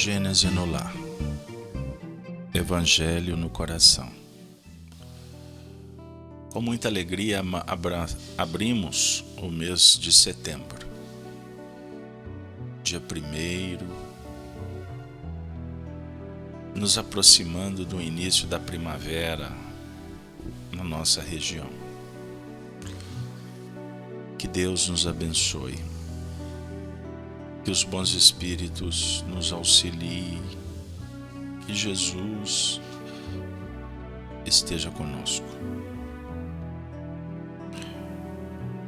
Gênese no lar. Evangelho no coração. Com muita alegria abrimos o mês de setembro. Dia 1º, nos aproximando do início da primavera na nossa região. Que Deus nos abençoe. Que os bons espíritos nos auxiliem. Que Jesus esteja conosco.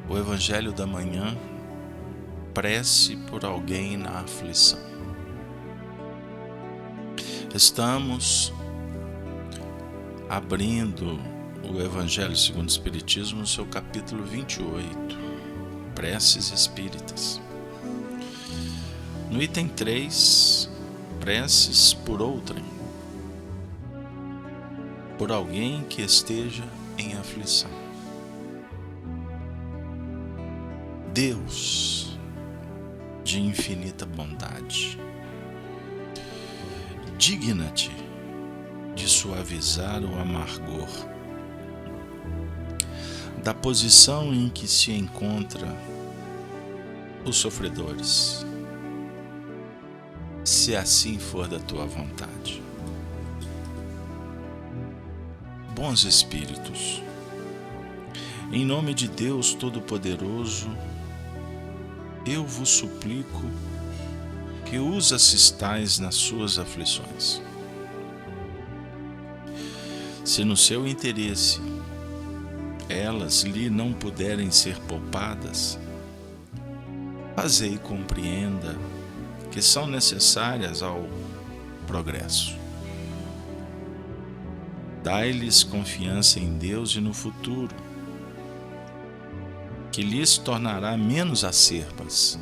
O Evangelho da manhã, prece por alguém na aflição. Estamos abrindo o Evangelho segundo o Espiritismo no seu capítulo 28, Preces Espíritas. No item 3, preces por outrem, por alguém que esteja em aflição. Deus, de infinita bondade, digna-te de suavizar o amargor da posição em que se encontram os sofredores, se assim for da tua vontade. Bons espíritos, em nome de Deus Todo-Poderoso, eu vos suplico que os assistais nas suas aflições. Se no seu interesse elas lhe não puderem ser poupadas, fazei compreenda que são necessárias ao progresso. Dai-lhes confiança em Deus e no futuro, que lhes tornará menos acerbas.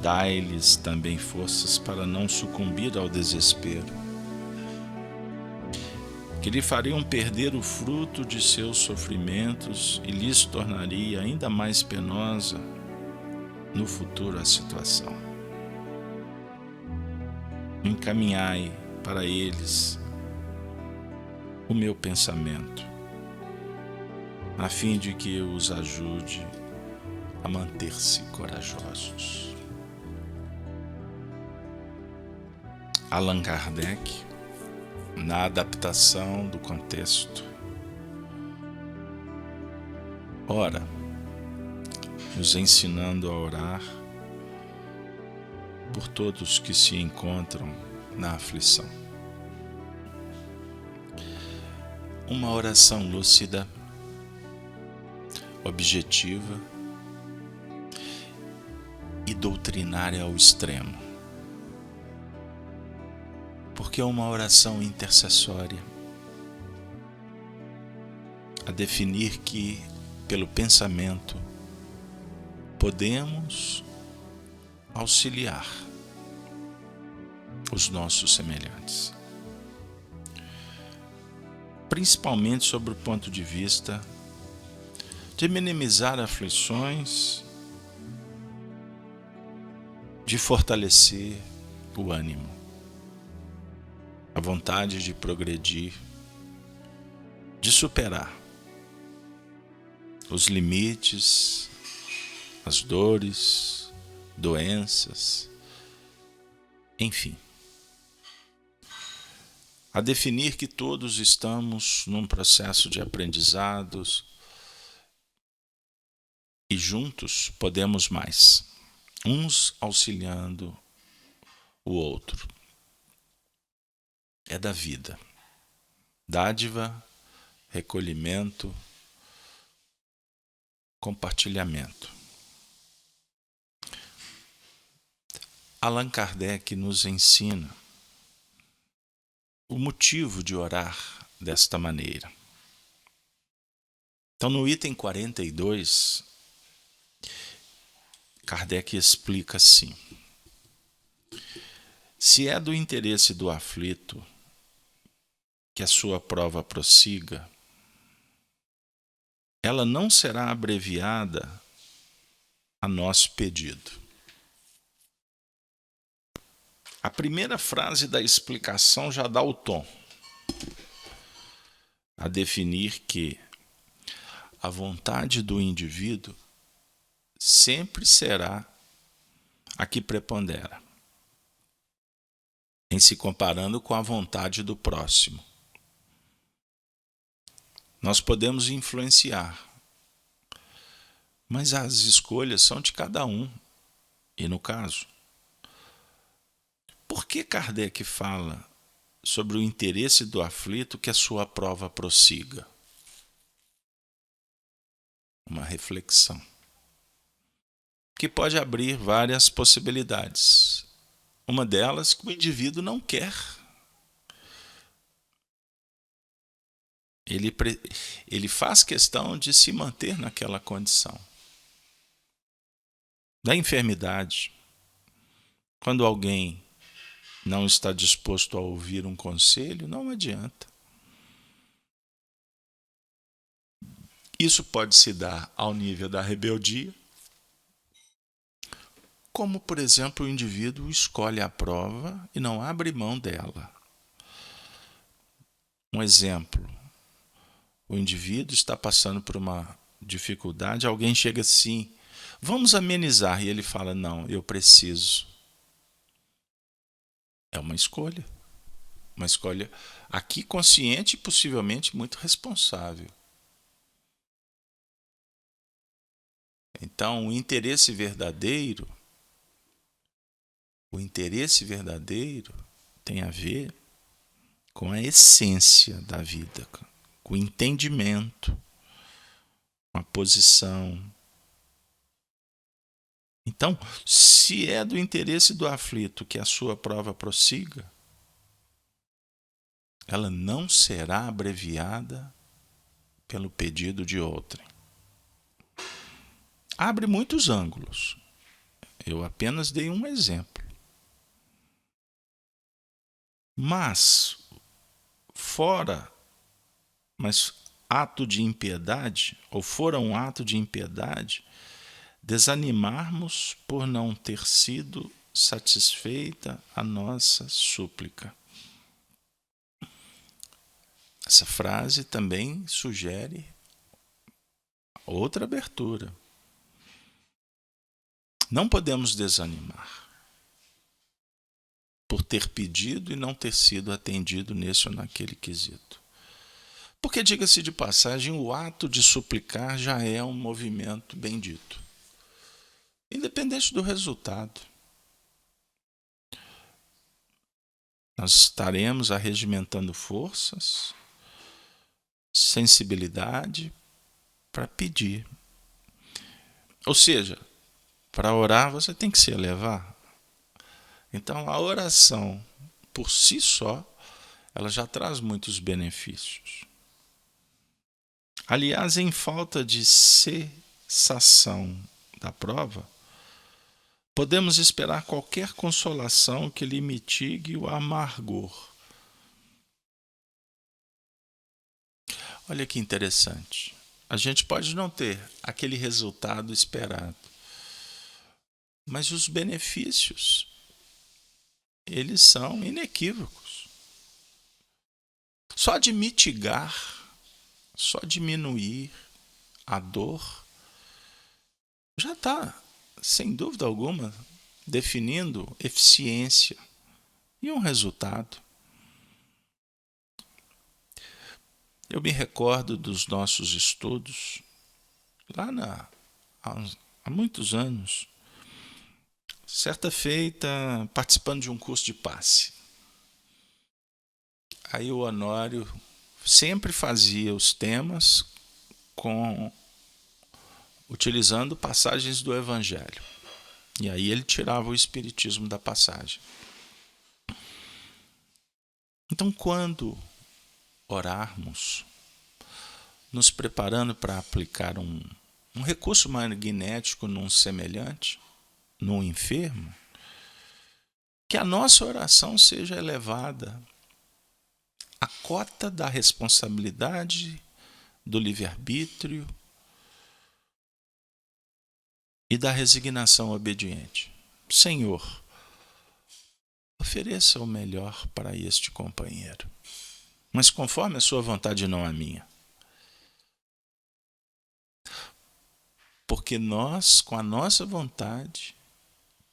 Dai-lhes também forças para não sucumbir ao desespero, que lhe fariam perder o fruto de seus sofrimentos e lhes tornaria ainda mais penosa no futuro a situação. Encaminhai para eles o meu pensamento, a fim de que eu os ajude a manter-se corajosos. Allan Kardec, na adaptação do contexto. Ora, nos ensinando a orar por todos que se encontram na aflição. Uma oração lúcida, objetiva e doutrinária ao extremo, porque é uma oração intercessória, a definir que, pelo pensamento, podemos auxiliar os nossos semelhantes, principalmente sobre o ponto de vista de minimizar aflições, de fortalecer o ânimo, a vontade de progredir, de superar os limites, as dores, doenças, enfim. A definir que todos estamos num processo de aprendizados e juntos podemos mais, uns auxiliando o outro. É da vida, dádiva, recolhimento, compartilhamento. Allan Kardec nos ensina o motivo de orar desta maneira. Então, no item 42, Kardec explica assim: se é do interesse do aflito que a sua prova prossiga, ela não será abreviada a nosso pedido. A primeira frase da explicação já dá o tom a definir que a vontade do indivíduo sempre será a que prepondera, em se comparando com a vontade do próximo. Nós podemos influenciar, mas as escolhas são de cada um. E no caso, por que Kardec fala sobre o interesse do aflito que a sua prova prossiga? Uma reflexão que pode abrir várias possibilidades. Uma delas que o indivíduo não quer. Ele faz questão de se manter naquela condição. Da enfermidade, quando alguém não está disposto a ouvir um conselho, não adianta. Isso pode se dar ao nível da rebeldia, como, por exemplo, o indivíduo escolhe a prova e não abre mão dela. Um exemplo, o indivíduo está passando por uma dificuldade, alguém chega assim, vamos amenizar, e ele fala, não, eu preciso. É uma escolha aqui consciente e possivelmente muito responsável. Então, o interesse verdadeiro tem a ver com a essência da vida, com o entendimento, com a posição. Então, se é do interesse do aflito que a sua prova prossiga, ela não será abreviada pelo pedido de outrem. Abre muitos ângulos. Eu apenas dei um exemplo. Mas ato de impiedade, ou fora um ato de impiedade, desanimarmos por não ter sido satisfeita a nossa súplica. Essa frase também sugere outra abertura. Não podemos desanimar por ter pedido e não ter sido atendido nesse ou naquele quesito. Porque, diga-se de passagem, o ato de suplicar já é um movimento bendito, independente do resultado. Nós estaremos arregimentando forças, sensibilidade para pedir. Ou seja, para orar você tem que se elevar. Então a oração por si só, ela já traz muitos benefícios. Aliás, em falta de cessação da prova, podemos esperar qualquer consolação que lhe mitigue o amargor. Olha que interessante. A gente pode não ter aquele resultado esperado, mas os benefícios, eles são inequívocos. Só de mitigar, só diminuir a dor, já está, sem dúvida alguma, definindo eficiência e um resultado. Eu me recordo dos nossos estudos, há muitos anos, certa feita, participando de um curso de passe. Aí o Honório sempre fazia os temas utilizando passagens do Evangelho. E aí ele tirava o espiritismo da passagem. Então, quando orarmos, nos preparando para aplicar um recurso magnético num semelhante, num enfermo, que a nossa oração seja elevada à cota da responsabilidade, do livre-arbítrio e da resignação obediente. Senhor, ofereça o melhor para este companheiro, mas conforme a sua vontade, não a minha. Porque nós, com a nossa vontade,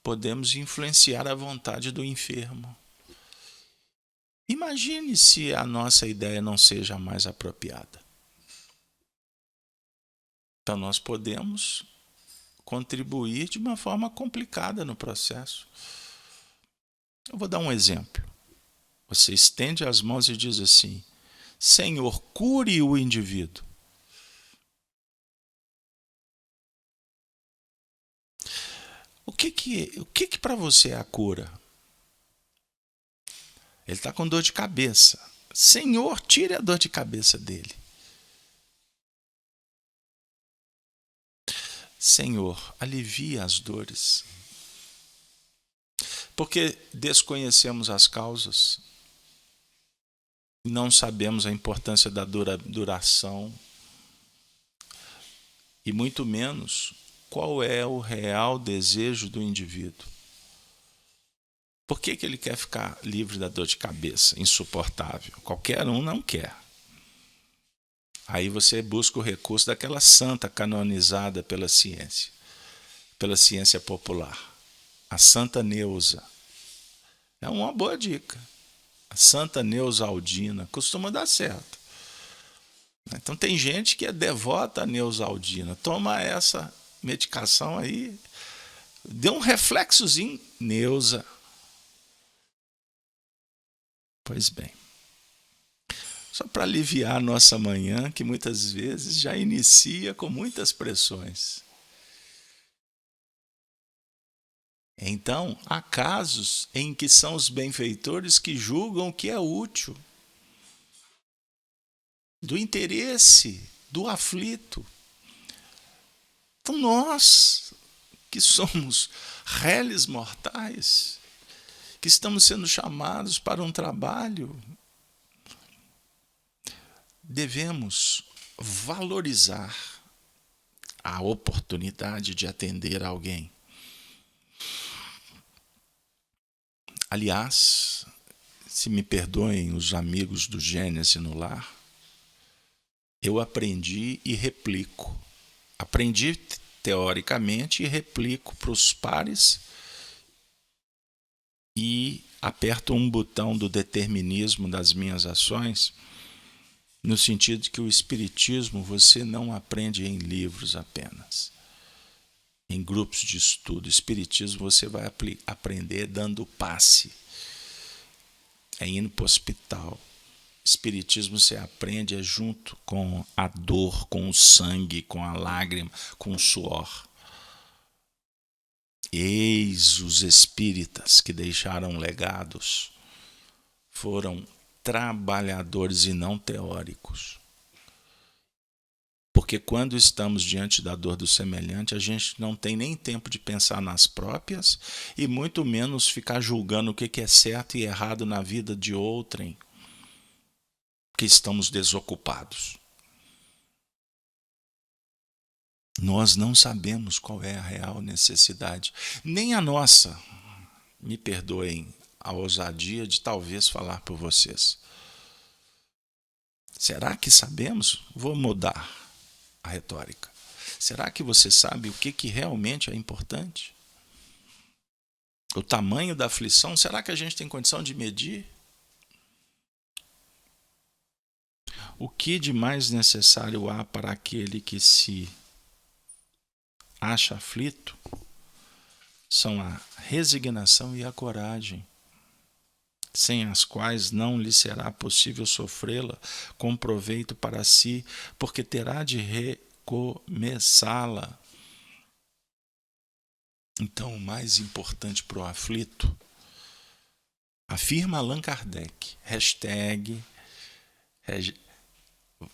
podemos influenciar a vontade do enfermo. Imagine se a nossa ideia não seja a mais apropriada. Então nós podemos contribuir de uma forma complicada no processo. Eu vou dar um exemplo. Você estende as mãos e diz assim: Senhor, cure o indivíduo. O que para você é a cura? Ele está com dor de cabeça. Senhor, tire a dor de cabeça dele. Senhor, alivia as dores. Porque desconhecemos as causas, não sabemos a importância da duração e muito menos qual é o real desejo do indivíduo. Por que ele quer ficar livre da dor de cabeça insuportável? Qualquer um não quer. Aí você busca o recurso daquela santa canonizada pela ciência popular, a Santa Neusa. É uma boa dica. A Santa Neusa Aldina costuma dar certo. Então tem gente que é devota a Neusa Aldina. Toma essa medicação aí, deu um reflexozinho, Neusa. Pois bem. Só para aliviar a nossa manhã, que muitas vezes já inicia com muitas pressões. Então, há casos em que são os benfeitores que julgam o que é útil, do interesse do aflito. Então, nós, que somos réis mortais, que estamos sendo chamados para um trabalho, devemos valorizar a oportunidade de atender alguém. Aliás, se me perdoem os amigos do Gênesis no lar, eu aprendi e replico. Aprendi teoricamente e replico para os pares e aperto um botão do determinismo das minhas ações, no sentido de que o espiritismo você não aprende em livros apenas, em grupos de estudo. O espiritismo você vai aprender dando passe, indo para o hospital. Espiritismo você aprende junto com a dor, com o sangue, com a lágrima, com o suor. Eis os espíritas que deixaram legados, foram trabalhadores e não teóricos. Porque quando estamos diante da dor do semelhante, a gente não tem nem tempo de pensar nas próprias e muito menos ficar julgando o que é certo e errado na vida de outrem, que estamos desocupados. Nós não sabemos qual é a real necessidade, nem a nossa. Me perdoem a ousadia de talvez falar por vocês. Será que sabemos? Vou mudar a retórica. Será que você sabe o que realmente é importante? O tamanho da aflição, será que a gente tem condição de medir? O que de mais necessário há para aquele que se acha aflito? São a resignação e a coragem, sem as quais não lhe será possível sofrê-la com proveito para si, porque terá de recomeçá-la. Então, o mais importante para o aflito, afirma Allan Kardec,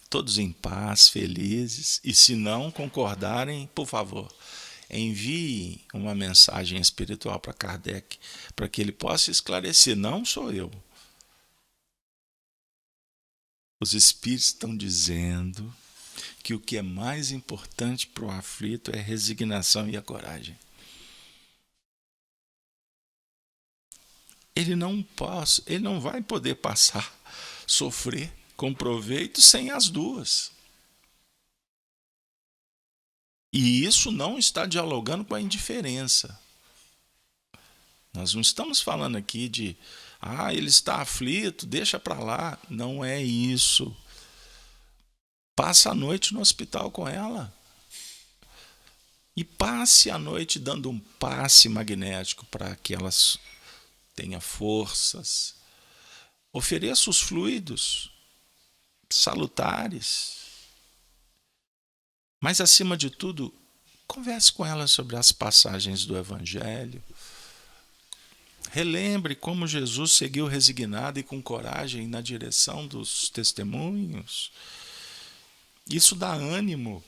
todos em paz, felizes, e se não concordarem, por favor, envie uma mensagem espiritual para Kardec, para que ele possa esclarecer, não sou eu. Os espíritos estão dizendo que o que é mais importante para o aflito é a resignação e a coragem. ele não vai poder passar, sofrer com proveito sem as duas. E isso não está dialogando com a indiferença. Nós não estamos falando aqui de, ele está aflito, deixa para lá. Não é isso. Passa a noite no hospital com ela. E passe a noite dando um passe magnético para que ela tenha forças. Ofereça os fluidos salutares. Mas, acima de tudo, converse com ela sobre as passagens do Evangelho. Relembre como Jesus seguiu resignado e com coragem na direção dos testemunhos. Isso dá ânimo,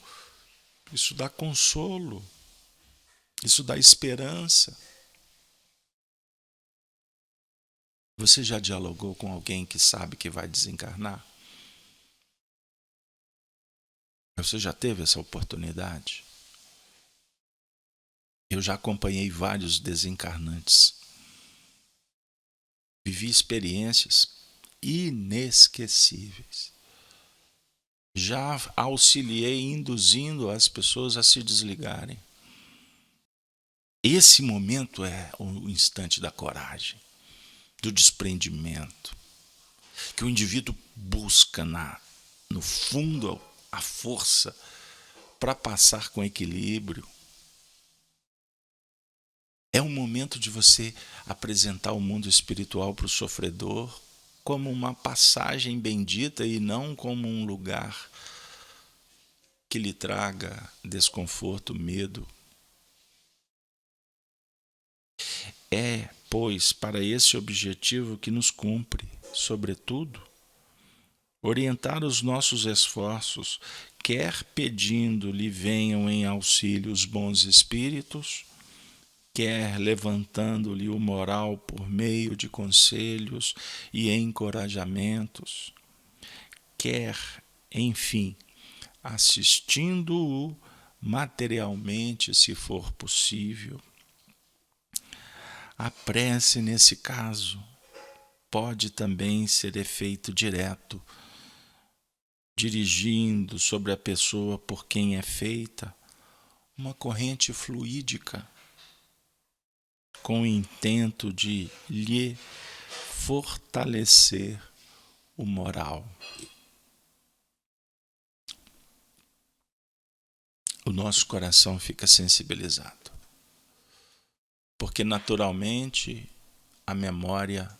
isso dá consolo, isso dá esperança. Você já dialogou com alguém que sabe que vai desencarnar? Você já teve essa oportunidade? Eu já acompanhei vários desencarnantes. Vivi experiências inesquecíveis. Já auxiliei induzindo as pessoas a se desligarem. Esse momento é o instante da coragem, do desprendimento, que o indivíduo busca no fundo a força para passar com equilíbrio. É um momento de você apresentar o mundo espiritual para o sofredor como uma passagem bendita e não como um lugar que lhe traga desconforto, medo. É, pois, para esse objetivo que nos cumpre, sobretudo, orientar os nossos esforços, quer pedindo-lhe venham em auxílio os bons espíritos, quer levantando-lhe o moral por meio de conselhos e encorajamentos, quer, enfim, assistindo-o materialmente, se for possível. A prece, nesse caso, pode também ser efeito direto, dirigindo sobre a pessoa por quem é feita uma corrente fluídica, com o intento de lhe fortalecer o moral. O nosso coração fica sensibilizado, porque naturalmente a memória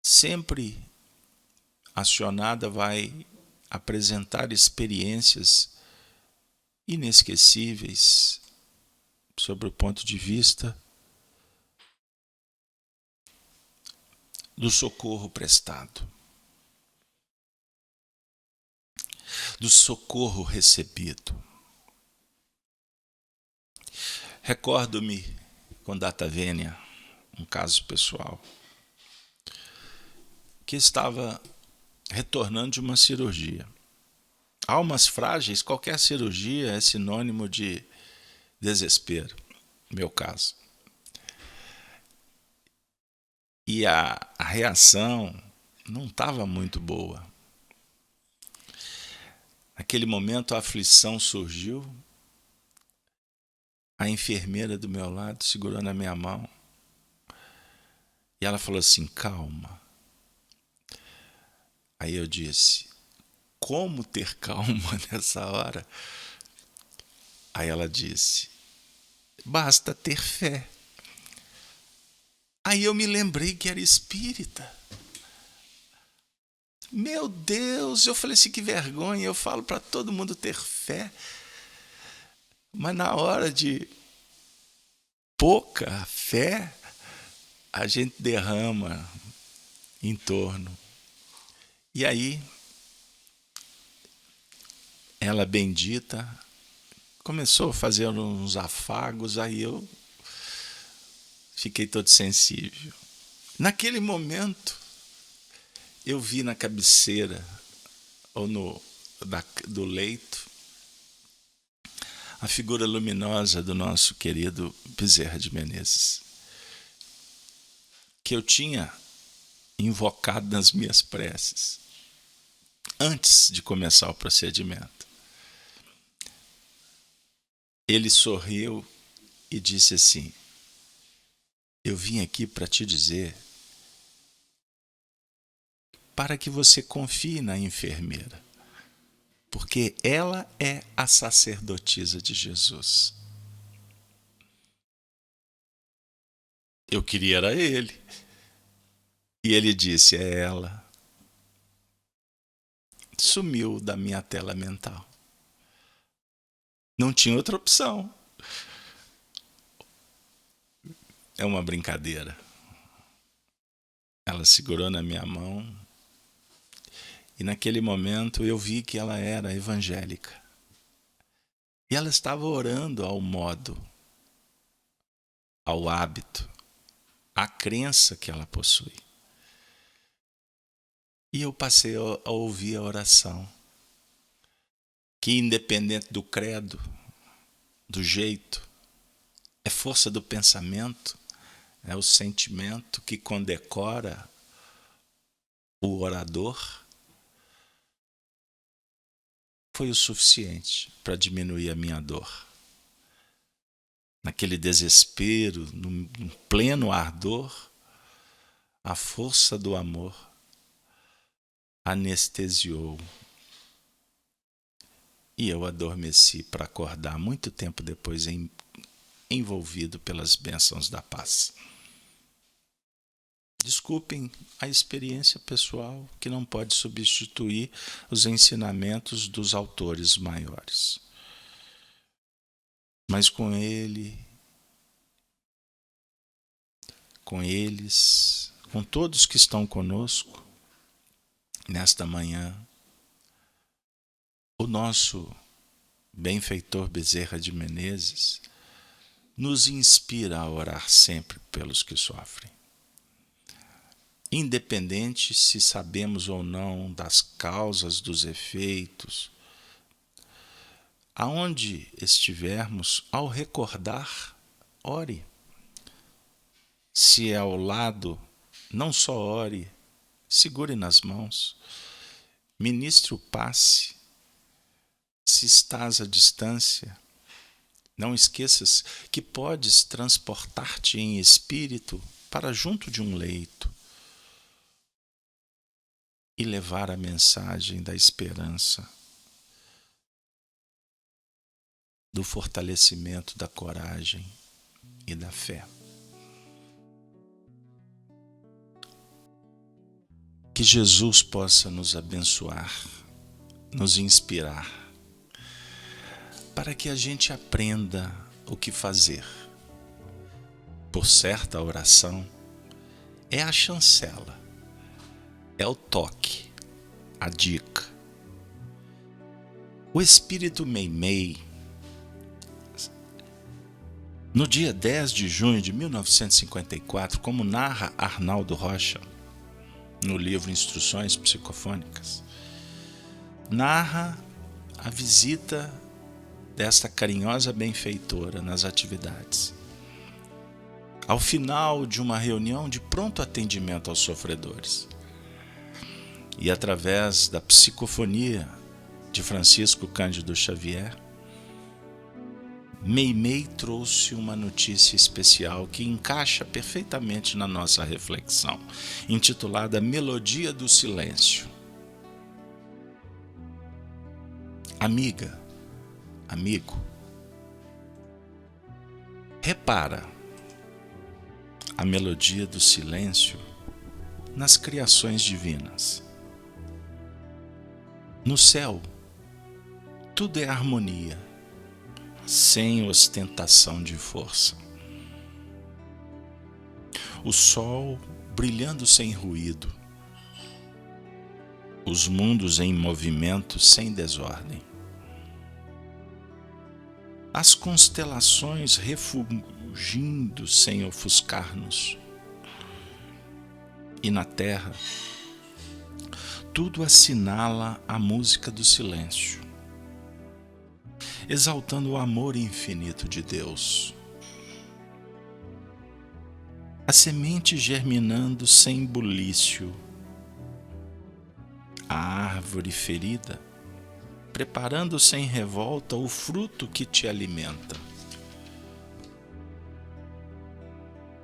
sempre acionada vai apresentar experiências inesquecíveis sobre o ponto de vista do socorro prestado, do socorro recebido. Recordo-me, com data vênia, um caso pessoal, que estava retornando de uma cirurgia. Almas frágeis, qualquer cirurgia é sinônimo de desespero, no meu caso. E a reação não estava muito boa. Naquele momento a aflição surgiu, a enfermeira do meu lado segurando a minha mão, e ela falou assim, calma. Aí eu disse, como ter calma nessa hora? Aí ela disse, basta ter fé. Aí eu me lembrei que era espírita. Meu Deus, eu falei assim, que vergonha, eu falo para todo mundo ter fé, mas na hora de pouca fé, a gente derrama em torno. E aí, ela bendita começou a fazer uns afagos, aí eu fiquei todo sensível. Naquele momento, eu vi na cabeceira ou do leito a figura luminosa do nosso querido Bezerra de Menezes. que eu tinha invocado nas minhas preces, antes de começar o procedimento. Ele sorriu e disse assim: eu vim aqui para te dizer para que você confie na enfermeira, porque ela é a sacerdotisa de Jesus. Eu queria era ele. E ele disse: é ela. Sumiu da minha tela mental. Não tinha outra opção. É uma brincadeira. Ela segurou na minha mão e naquele momento eu vi que ela era evangélica. E ela estava orando ao modo, ao hábito, à crença que ela possui. E eu passei a ouvir a oração, que independente do credo, do jeito, é força do pensamento, é o sentimento que condecora o orador, foi o suficiente para diminuir a minha dor. Naquele desespero, num pleno ardor, a força do amor anestesiou. E eu adormeci para acordar muito tempo depois, envolvido pelas bênçãos da paz. Desculpem a experiência pessoal, que não pode substituir os ensinamentos dos autores maiores. Mas com eles, com todos que estão conosco, nesta manhã, o nosso benfeitor Bezerra de Menezes nos inspira a orar sempre pelos que sofrem. Independente se sabemos ou não das causas, dos efeitos, aonde estivermos, ao recordar, ore. Se é ao lado, não só ore, segure nas mãos, ministre o passe. Se estás à distância, não esqueças que podes transportar-te em espírito para junto de um leito e levar a mensagem da esperança, do fortalecimento da coragem e da fé. Que Jesus possa nos abençoar, nos inspirar, para que a gente aprenda o que fazer. Por certa, a oração é a chancela, é o toque, a dica. O espírito Meimei, no dia 10 de junho de 1954, como narra Arnaldo Rocha, no livro Instruções Psicofônicas, narra a visita desta carinhosa benfeitora nas atividades. Ao final de uma reunião de pronto atendimento aos sofredores, e através da psicofonia de Francisco Cândido Xavier, Meimei trouxe uma notícia especial que encaixa perfeitamente na nossa reflexão, intitulada Melodia do Silêncio. Amiga, amigo, repara a melodia do silêncio nas criações divinas. No céu, tudo é harmonia, sem ostentação de força. O sol brilhando sem ruído, os mundos em movimento sem desordem. As constelações refulgindo sem ofuscar-nos. E na terra, tudo assinala a música do silêncio, exaltando o amor infinito de Deus. a semente germinando sem bulício, a árvore ferida, preparando sem revolta o fruto que te alimenta.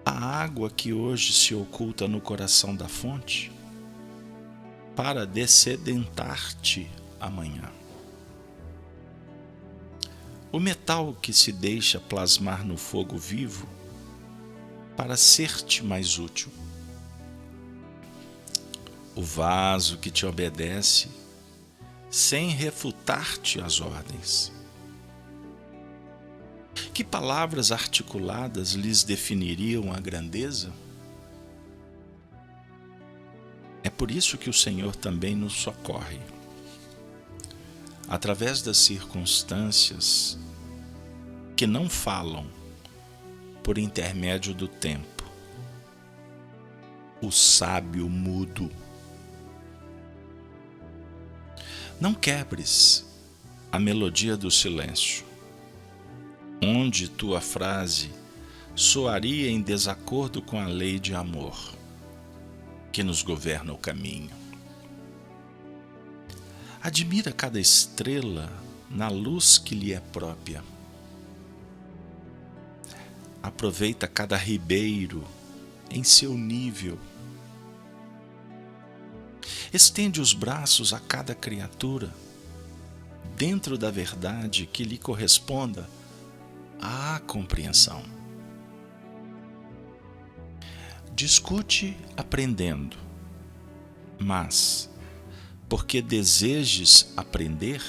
A água que hoje se oculta no coração da fonte, para dessedentar-te amanhã. O metal que se deixa plasmar no fogo vivo, para ser-te mais útil. O vaso que te obedece, sem refutar-te as ordens. Que palavras articuladas lhes definiriam a grandeza? É por isso que o Senhor também nos socorre. Através das circunstâncias que não falam por intermédio do tempo. O sábio mudo. Não quebres a melodia do silêncio, onde tua frase soaria em desacordo com a lei de amor que nos governa o caminho. Admira cada estrela na luz que lhe é própria. Aproveita cada ribeiro em seu nível. Estende os braços a cada criatura, dentro da verdade que lhe corresponda à compreensão. Discute aprendendo, mas, porque desejes aprender,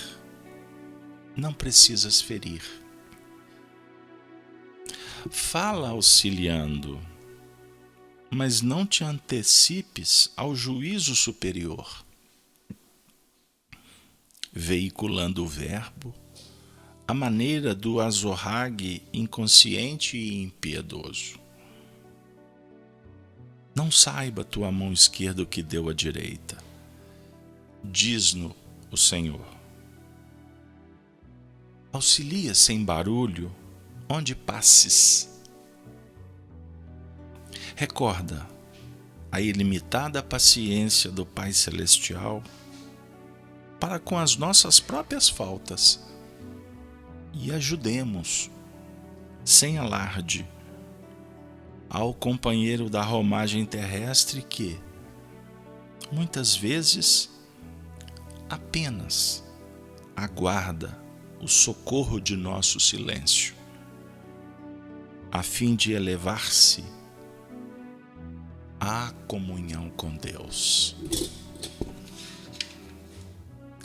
não precisas ferir. Fala auxiliando, mas não te antecipes ao juízo superior. Veiculando o verbo, à maneira do azorrague inconsciente e impiedoso. Não saiba tua mão esquerda o que deu à direita. Diz-no o Senhor. Auxilia sem barulho onde passes. Recorda a ilimitada paciência do Pai Celestial para com as nossas próprias faltas e ajudemos, sem alarde, ao companheiro da romagem terrestre que, muitas vezes, apenas aguarda o socorro de nosso silêncio, a fim de elevar-se à comunhão com Deus.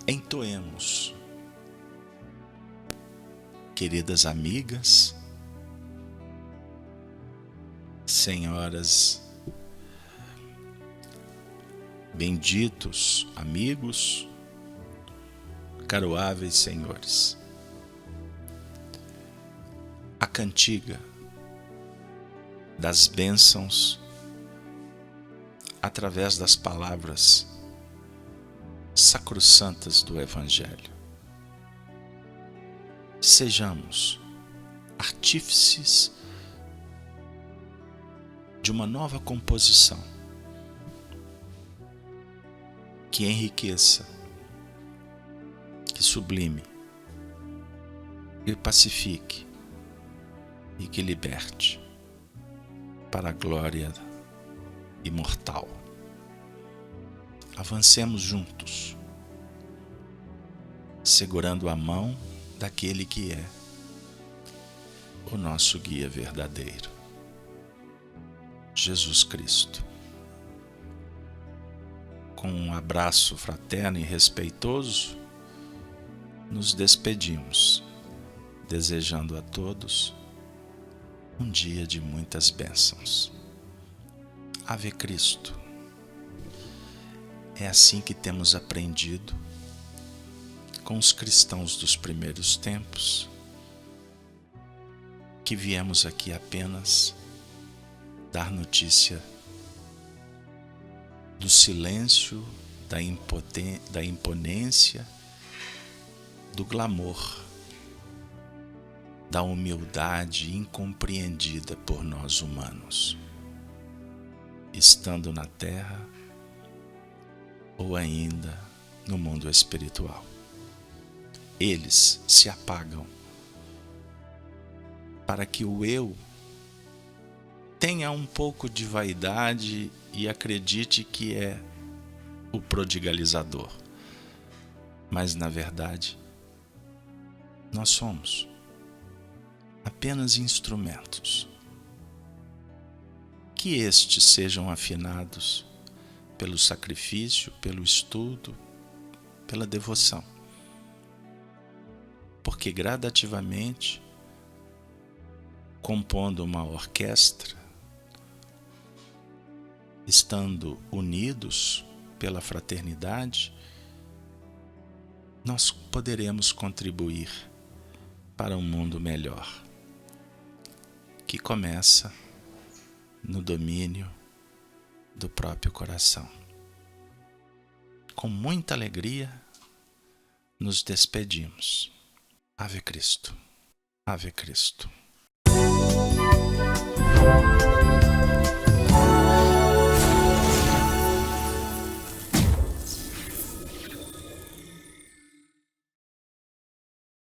Entoemos, queridas amigas, senhoras, benditos amigos, caroáveis senhores, a cantiga das bênçãos através das palavras sacrossantas do Evangelho. Sejamos artífices de uma nova composição que enriqueça, que sublime, que pacifique e que liberte para a glória imortal. Avancemos juntos, segurando a mão daquele que é o nosso guia verdadeiro, Jesus Cristo. Com um abraço fraterno e respeitoso, nos despedimos, desejando a todos um dia de muitas bênçãos. Ave Cristo. É assim que temos aprendido com os cristãos dos primeiros tempos, que viemos aqui apenas dar notícia do silêncio, da imponência, do glamour, da humildade incompreendida por nós humanos. estando na terra ou ainda no mundo espiritual. Eles se apagam para que o eu tenha um pouco de vaidade e acredite que é o prodigalizador. Mas, na verdade, nós somos apenas instrumentos. Que estes sejam afinados pelo sacrifício, pelo estudo, pela devoção. Porque gradativamente, compondo uma orquestra, estando unidos pela fraternidade, nós poderemos contribuir para um mundo melhor, que começa no domínio do próprio coração. Com muita alegria, nos despedimos. Ave Cristo, Ave Cristo.